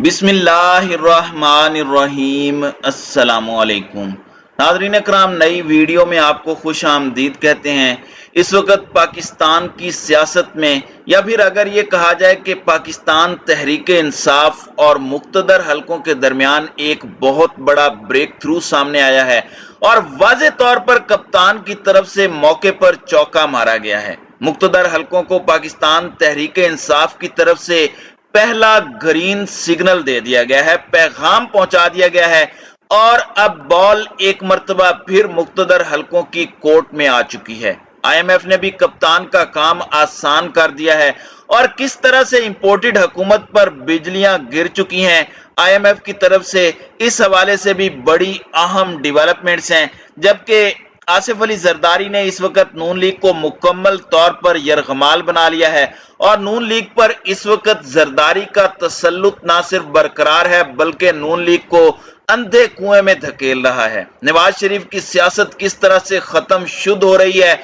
बिस्मिल्लाहिर्रहमानिर्रहीम। अस्सलाम वालेकुम नाज़रीन कराम, नई वीडियो में आपको खुश आमदीद कहते हैं। इस वक्त पाकिस्तान की सियासत में, या फिर अगर ये कहा जाए कि पाकिस्तान तहरीक इंसाफ और मुक्तदर हलकों के दरमियान एक बहुत बड़ा ब्रेक थ्रू सामने आया है और वाज़े तौर पर कप्तान की तरफ से मौके पर चौका मारा गया है। मुक्तदर हलकों को पाकिस्तान तहरीक इंसाफ की तरफ से पहला ग्रीन सिग्नल दे दिया गया है, पैगाम पहुंचा दिया गया है और अब बॉल एक मर्तबा फिर मुक्तदर हलकों की कोर्ट में आ चुकी है। आईएमएफ ने भी कप्तान का काम आसान कर दिया है और किस तरह से इंपोर्टेड हुकूमत पर बिजलियां गिर चुकी हैं, आईएमएफ की तरफ से इस हवाले से भी बड़ी अहम डेवलपमेंट्स हैं। जबकि आसिफ अली जरदारी ने इस वक्त नून लीग को मुकम्मल तौर पर यरगमाल बना लिया है और नून लीग पर इस वक्त जरदारी का तसल्लुत ना सिर्फ बरकरार है बल्कि नून लीग को अंधे कुएं में धकेल रहा है। नवाज शरीफ की सियासत किस तरह से खत्म शुद्ध हो रही है,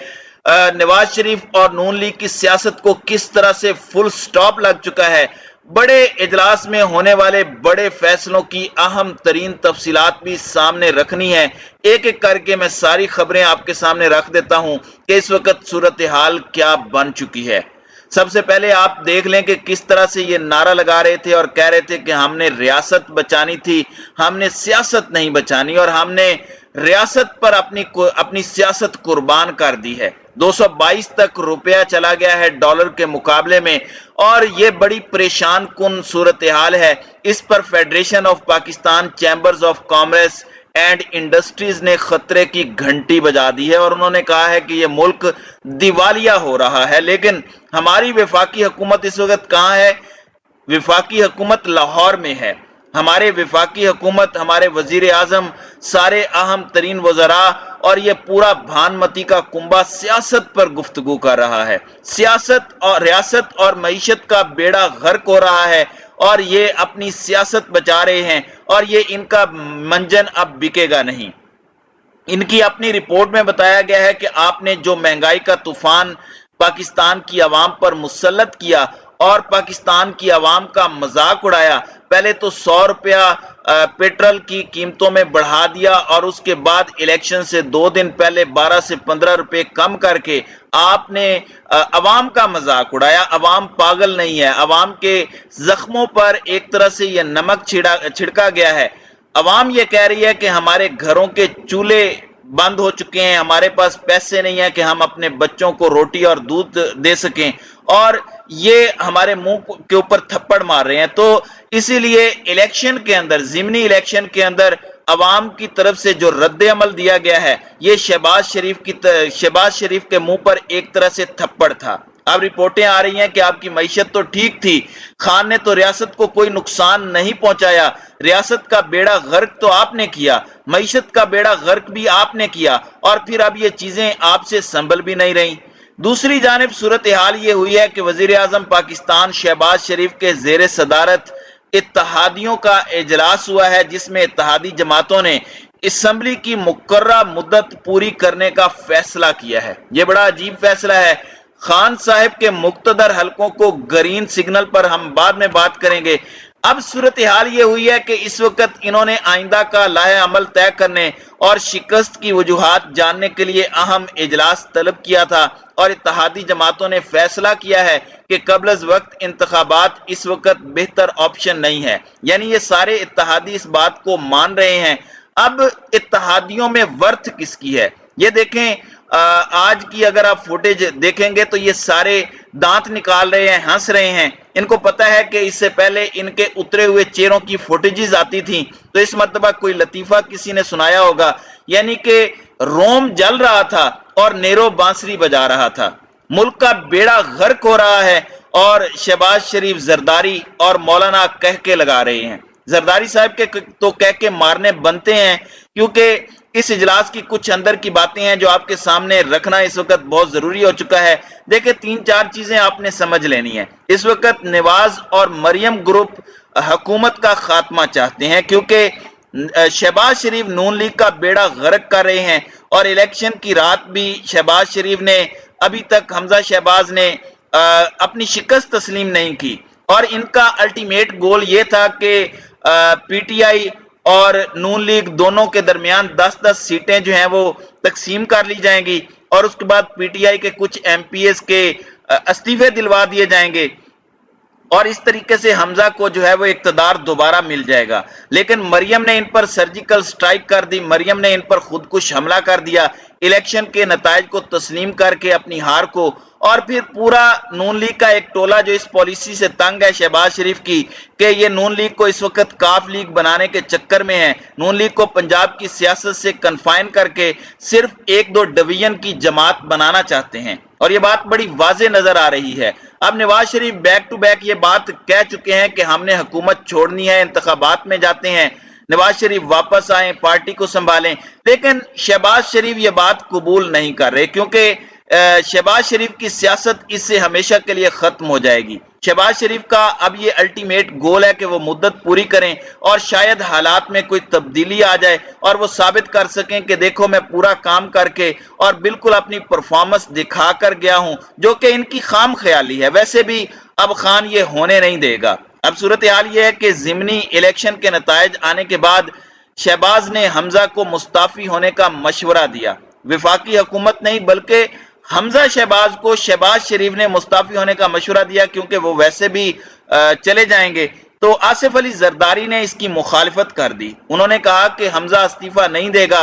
नवाज शरीफ और नून लीग की सियासत को किस तरह से फुल स्टॉप लग चुका है, बड़े इजलास में होने वाले बड़े फैसलों की अहम तरीन तफसीलात भी सामने रखनी है। एक एक करके मैं सारी खबरें आपके सामने रख देता हूं कि इस वक्त सूरत हाल क्या बन चुकी है। सबसे पहले आप देख लें कि किस तरह से ये नारा लगा रहे थे और कह रहे थे कि हमने रियासत बचानी थी, हमने सियासत नहीं बचानी और हमने रियासत पर अपनी सियासत कुर्बान कर दी है। 222 तक रुपया चला गया है डॉलर के मुकाबले में और ये बड़ी परेशान कुन सूरत हाल है। इस पर federation of Pakistan chambers of commerce and industries ने खतरे की घंटी बजा दी है और उन्होंने कहा है कि यह मुल्क दिवालिया हो रहा है। लेकिन हमारी वफाकी हुकूमत इस वक्त कहाँ है? वफाकी हुकूमत लाहौर में है। हमारे वफाकी हुकूमत, हमारे वजीर आजम, सारे अहम तरीन वज़रा और ये पूरा भानमती का कुंबा सियासत पर गुफ्तगू कर रहा है। सियासत और रियासत और मईशत का बेड़ा गर्क हो रहा है और ये अपनी सियासत बचा रहे हैं और ये इनका मंजन अब बिकेगा नहीं। इनकी अपनी रिपोर्ट में बताया गया है कि आपने जो महंगाई का तूफान पाकिस्तान की आवाम पर मुसल्लत किया और पाकिस्तान की आवाम का मजाक उड़ाया, पहले तो 100 रुपया पेट्रोल की कीमतों में बढ़ा दिया और उसके बाद इलेक्शन से 2 दिन पहले 12 से 15 रुपए कम करके आपने अवाम का मजाक उड़ाया। अवाम पागल नहीं है, अवाम के जख्मों पर एक तरह से यह नमक छिड़का गया है। अवाम ये कह रही है कि हमारे घरों के चूल्हे बंद हो चुके हैं, हमारे पास पैसे नहीं है कि हम अपने बच्चों को रोटी और दूध दे सकें और ये हमारे मुंह के ऊपर थप्पड़ मार रहे हैं। तो इसीलिए इलेक्शन के अंदर, ज़िमनी इलेक्शन के अंदर अवाम की तरफ से जो रद्द अमल दिया गया है, ये शहबाज शरीफ के मुंह पर एक तरह से थप्पड़ था। अब रिपोर्टें आ रही हैं कि आपकी मईशत तो ठीक थी, खान ने तो रियासत को कोई नुकसान नहीं पहुंचाया, रियासत का बेड़ा गर्क तो आपने किया, मईशत का बेड़ा गर्क भी आपने किया और फिर अब ये चीजें आपसे संभल भी नहीं रही। दूसरी जानिब सूरत हाल ये हुई है कि वजीर आजम पाकिस्तान शहबाज शरीफ के जेर सदारत इत्तहादियों का इजलास हुआ है जिसमें इत्तहादी जमातों ने असम्बली की मुकर्रर मुद्दत पूरी करने का फैसला किया है। यह बड़ा अजीब फैसला है। खान साहब के मुक्तदर हलकों को ग्रीन सिग्नल पर हम बाद में बात करेंगे। अब सूरत हाल ये हुई है कि इस वक्त इन्होंने आइंदा का लाहे अमल तय करने और शिकस्त की वजूहात जानने के लिए अहम इजलास तलब किया था और इत्तहादी जमातों ने फैसला किया है कि कबल अज वक्त इंतखाबात इस वक्त बेहतर ऑप्शन नहीं है। यानी ये सारे इत्तहादी इस बात को मान रहे हैं। अब इत्तहादियों में वर्थ किसकी है ये देखें। आज की अगर आप फुटेज देखेंगे तो ये सारे दांत निकाल रहे हैं, हंस रहे हैं। इनको पता है कि इससे पहले इनके उतरे हुए चेहरों की फुटेजेस आती थी तो इस मर्तबा कोई लतीफा किसी ने सुनाया होगा, यानी कि रोम जल रहा था और नेरो बांसुरी बजा रहा था। मुल्क का बेड़ा गर्क हो रहा है और शहबाज शरीफ, जरदारी और मौलाना कह के लगा रहे हैं। जरदारी साहब के तो कह के मारने बनते हैं क्योंकि इस इजलास की कुछ अंदर की बातें हैं जो आपके सामने रखना इस वक्त बहुत जरूरी हो चुका है। देखिए 3-4 चीजें आपने समझ लेनी है। इस वक्त नवाज और मरियम ग्रुप हुकूमत का खात्मा चाहते हैं क्योंकि शहबाज शरीफ नून लीग का बेड़ा गर्क कर रहे हैं और इलेक्शन की रात भी शहबाज शरीफ ने, अभी तक हमजा शहबाज ने अपनी शिकस्त तस्लीम नहीं की। और इनका अल्टीमेट गोल ये था कि पीटीआई और नून लीग दोनों के दरमियान 10-10 सीटें जो हैं वो तकसीम कर ली जाएंगी और उसके बाद पीटीआई के कुछ एमपीएस के इस्तीफे दिलवा दिए जाएंगे और इस तरीके से हमजा को जो है वो इक्तदार दोबारा मिल जाएगा। लेकिन मरियम ने इन पर सर्जिकल स्ट्राइक कर दी, मरियम ने इन पर खुदकुश हमला कर दिया, इलेक्शन के नताइज को तस्लीम करके अपनी हार को, और फिर पूरा नून लीग का एक टोला जो इस पॉलिसी से तंग है शहबाज शरीफ की कि ये नून लीग को इस वक्त काफ लीग बनाने के चक्कर में है, नून लीग को पंजाब की सियासत से कन्फाइन करके सिर्फ 1-2 डिवीजन की जमात बनाना चाहते हैं और ये बात बड़ी वाज़ेह नजर आ रही है। अब Nawaz Sharif back to back ये बात कह चुके हैं कि हमने हुकूमत छोड़नी है, इंतखाबात में जाते हैं, नवाज शरीफ वापस आए, पार्टी को संभालें, लेकिन शहबाज शरीफ ये बात कबूल नहीं कर रहे क्योंकि शहबाज शरीफ की सियासत इससे हमेशा के लिए खत्म हो जाएगी। शहबाज शरीफ का अब ये अल्टीमेट गोल है कि वो मुद्दत पूरी करें और शायद हालात में कोई तब्दीली आ जाए और वो साबित कर सकें कि देखो मैं पूरा काम करके और बिल्कुल अपनी परफॉर्मेंस दिखा कर गया हूं, जो कि इनकी खाम ख्याली है। वैसे भी अब खान ये होने नहीं देगा। अब सूरत हाल ये है कि ज़िमनी इलेक्शन के नताइज आने के बाद शहबाज ने हमजा को मुस्ताफी होने का मशवरा दिया। वफाकी हुकूमत नहीं बल्कि हमजा शहबाज को शहबाज शरीफ ने मुस्ताफी होने का मशवरा दिया क्योंकि वो वैसे भी चले जाएंगे। तो आसिफ अली जरदारी ने इसकी मुखालिफत कर दी। उन्होंने कहा कि हमजा इस्तीफा नहीं देगा।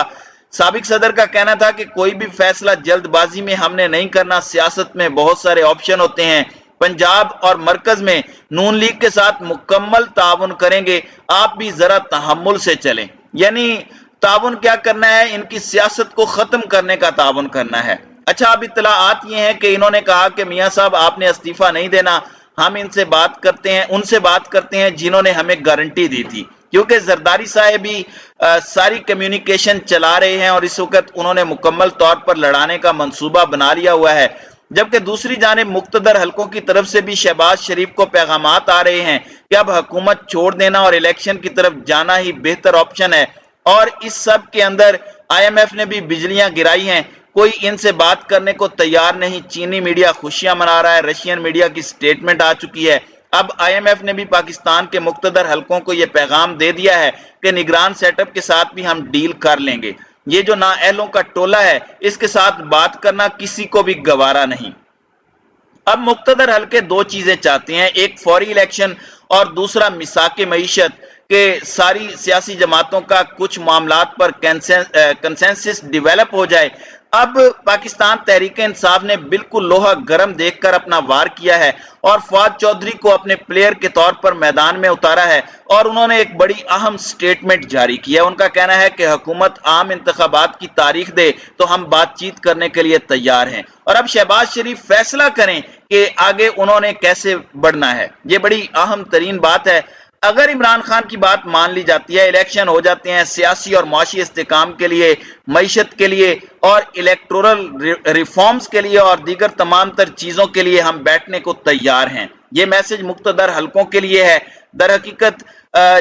साबिक सदर का कहना था कि कोई भी फैसला जल्दबाजी में हमने नहीं करना, सियासत में बहुत सारे ऑप्शन होते हैं, पंजाब और मरकज में नून लीग के साथ मुकम्मल ताउन करेंगे, आप भी जरा तहम्मुल से चलें। यानी ताउन क्या करना है, इनकी सियासत को खत्म करने का ताउन करना है। अच्छा, अब इत्तलाआत ये हैं कि इन्होंने कहा कि मियां साहब आपने इस्तीफा नहीं देना, हम इनसे बात करते हैं, उनसे बात करते हैं जिन्होंने हमें गारंटी दी थी, क्योंकि जरदारी साहब भी सारी कम्युनिकेशन चला रहे हैं और इस वक्त उन्होंने मुकम्मल तौर पर लड़ाने का मंसूबा बना लिया हुआ है। जबकि दूसरी जानिब मुक्तदर हलकों की तरफ से भी शहबाज शरीफ को पैगामात आ रहे हैं कि अब हुकूमत छोड़ देना और इलेक्शन की तरफ जाना ही बेहतर ऑप्शन है। और इस सब के अंदर IMF ने भी बिजलियां गिराई हैं, कोई इनसे बात करने को तैयार नहीं। चीनी मीडिया खुशियां मना रहा है, रशियन मीडिया की स्टेटमेंट आ चुकी है। अब IMF ने भी पाकिस्तान के मुक्तदर हलकों को यह पैगाम दे दिया है कि निगरान सेटअप के साथ भी हम डील कर लेंगे। ये जो नाअहलों का टोला है इसके साथ बात करना किसी को भी गवारा नहीं। अब मुक्तदर हलके दो चीजें चाहते हैं, एक फौरी इलेक्शन और दूसरा मिसाके मईशत के सारी सियासी जमातों का कुछ मामलात पर कंसेंसस डेवलप हो जाए। अब पाकिस्तान तहरीक इंसाफ ने बिल्कुल लोहा गर्म देखकर अपना वार किया है और फवाद चौधरी को अपने प्लेयर के तौर पर मैदान में उतारा है और उन्होंने एक बड़ी अहम स्टेटमेंट जारी की है। उनका कहना है कि हुकूमत आम इंतखाबात की तारीख दे तो हम बातचीत करने के लिए तैयार हैं और अब शहबाज शरीफ फैसला करें कि आगे उन्होंने कैसे बढ़ना है। ये बड़ी अहम तरीन बात है। अगर इमरान खान की बात मान ली जाती है, इलेक्शन हो जाते हैं, सियासी और माशी इस्तेकाम के लिए, मईशत के लिए और इलेक्टोरल रिफॉर्म्स के लिए और दीगर तमाम तर चीजों के लिए हम बैठने को तैयार हैं। ये मैसेज मुक्तदर हलकों के लिए है, दर हकीकत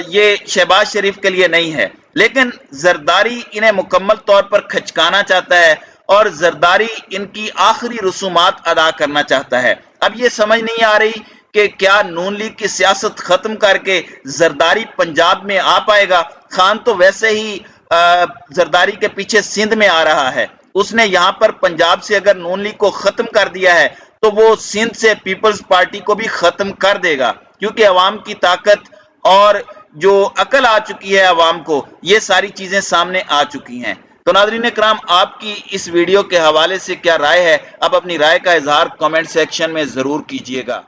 ये शहबाज शरीफ के लिए नहीं है। लेकिन जरदारी इन्हें मुकम्मल तौर पर खचकाना चाहता है और जरदारी इनकी आखिरी रसूमात अदा करना चाहता है। अब ये समझ नहीं आ रही कि क्या नून लीग की सियासत खत्म करके जरदारी पंजाब में आ पाएगा। खान तो वैसे ही जरदारी के पीछे सिंध में आ रहा है। उसने यहां पर पंजाब से अगर नून लीग को खत्म कर दिया है तो वो सिंध से पीपल्स पार्टी को भी खत्म कर देगा, क्योंकि अवाम की ताकत और जो अकल आ चुकी है अवाम को, ये सारी चीजें सामने आ चुकी हैं। तो नाज़रीन इकराम, आपकी इस वीडियो के हवाले से क्या राय है? आप अपनी राय का इजहार कमेंट सेक्शन में जरूर कीजिएगा।